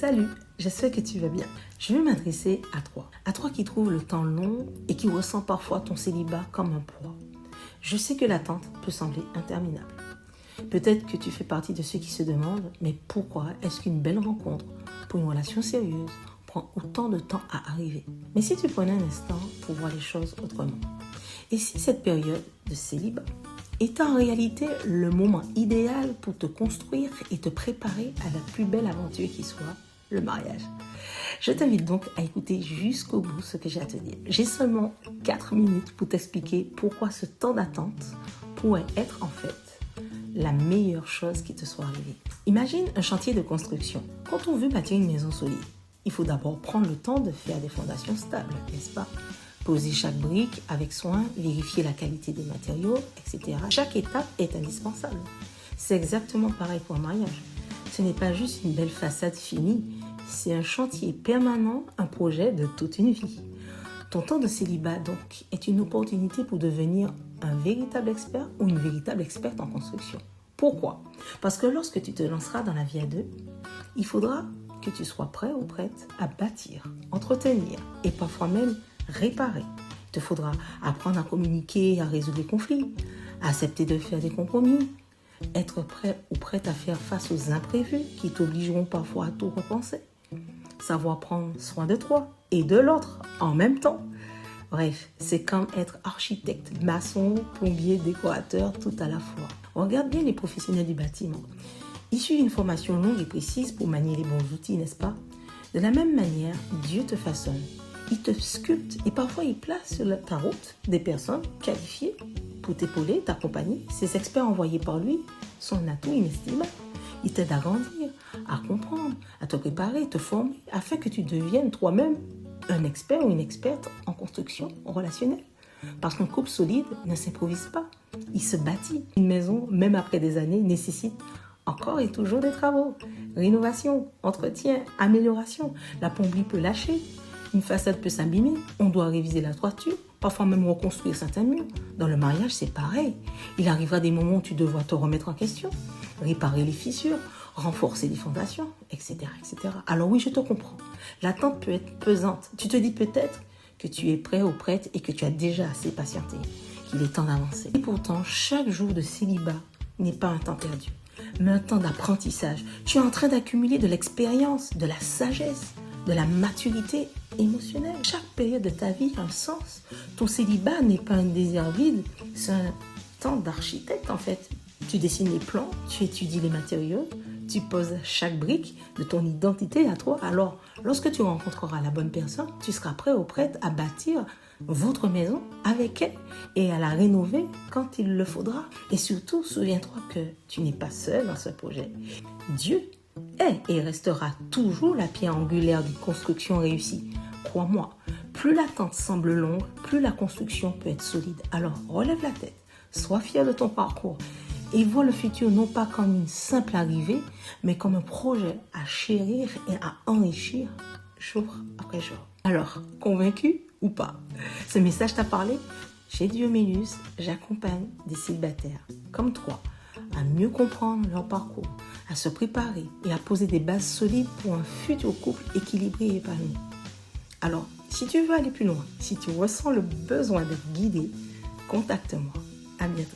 Salut, j'espère que tu vas bien. Je vais m'adresser à toi qui trouves le temps long et qui ressent parfois ton célibat comme un poids. Je sais que l'attente peut sembler interminable. Peut-être que tu fais partie de ceux qui se demandent, mais pourquoi est-ce qu'une belle rencontre pour une relation sérieuse prend autant de temps à arriver? Mais si tu prenais un instant pour voir les choses autrement, et si cette période de célibat est en réalité le moment idéal pour te construire et te préparer à la plus belle aventure qui soit, le mariage. Je t'invite donc à écouter jusqu'au bout ce que j'ai à te dire. J'ai seulement 4 minutes pour t'expliquer pourquoi ce temps d'attente pourrait être en fait la meilleure chose qui te soit arrivée. Imagine un chantier de construction. Quand on veut bâtir une maison solide, il faut d'abord prendre le temps de faire des fondations stables, n'est-ce pas? Poser chaque brique avec soin, vérifier la qualité des matériaux, etc. Chaque étape est indispensable. C'est exactement pareil pour un mariage. Ce n'est pas juste une belle façade finie, c'est un chantier permanent, un projet de toute une vie. Ton temps de célibat, donc, est une opportunité pour devenir un véritable expert ou une véritable experte en construction. Pourquoi? Parce que lorsque tu te lanceras dans la vie à deux, il faudra que tu sois prêt ou prête à bâtir, entretenir et parfois même réparer. Il te faudra apprendre à communiquer, à résoudre les conflits, à accepter de faire des compromis, être prêt ou prête à faire face aux imprévus qui t'obligeront parfois à tout repenser, savoir prendre soin de toi et de l'autre en même temps. Bref, c'est comme être architecte, maçon, plombier, décorateur, tout à la fois. On regarde bien les professionnels du bâtiment. Issus d'une formation longue et précise pour manier les bons outils, n'est-ce pas? De la même manière, Dieu te façonne. Il te sculpte et parfois il place sur ta route des personnes qualifiées pour t'épauler, t'accompagner. Ces experts envoyés par lui sont un atout inestimable. Ils t'aident à grandir, à comprendre, à te préparer, te former, afin que tu deviennes toi-même un expert ou une experte en construction relationnelle. Parce qu'un couple solide ne s'improvise pas, il se bâtit. Une maison, même après des années, nécessite encore et toujours des travaux. Rénovation, entretien, amélioration. La plomberie peut lâcher. Une façade peut s'abîmer, on doit réviser la toiture, parfois même reconstruire certains murs. Dans le mariage, c'est pareil. Il arrivera des moments où tu devras te remettre en question, réparer les fissures, renforcer les fondations, etc., etc. Alors oui, je te comprends. L'attente peut être pesante. Tu te dis peut-être que tu es prêt ou prête et que tu as déjà assez patienté, qu'il est temps d'avancer. Et pourtant, chaque jour de célibat n'est pas un temps perdu, mais un temps d'apprentissage. Tu es en train d'accumuler de l'expérience, de la sagesse, de la maturité émotionnelle. Chaque période de ta vie a un sens. Ton célibat n'est pas un désir vide, c'est un temps d'architecte en fait. Tu dessines les plans, tu étudies les matériaux, tu poses chaque brique de ton identité à toi. Alors, lorsque tu rencontreras la bonne personne, tu seras prêt ou prête à bâtir votre maison avec elle et à la rénover quand il le faudra. Et surtout, souviens-toi que tu n'es pas seul dans ce projet. Dieu est et restera toujours la pierre angulaire d'une construction réussie. Crois-moi, plus l'attente semble longue, plus la construction peut être solide. Alors relève la tête, sois fier de ton parcours et vois le futur non pas comme une simple arrivée, mais comme un projet à chérir et à enrichir jour après jour. Alors, convaincu ou pas? Ce message t'a parlé? Chez Diomélus, j'accompagne des célibataires comme toi à mieux comprendre leur parcours, à se préparer et à poser des bases solides pour un futur couple équilibré et épanoui. Alors, si tu veux aller plus loin, si tu ressens le besoin d'être guidé, contacte-moi. À bientôt.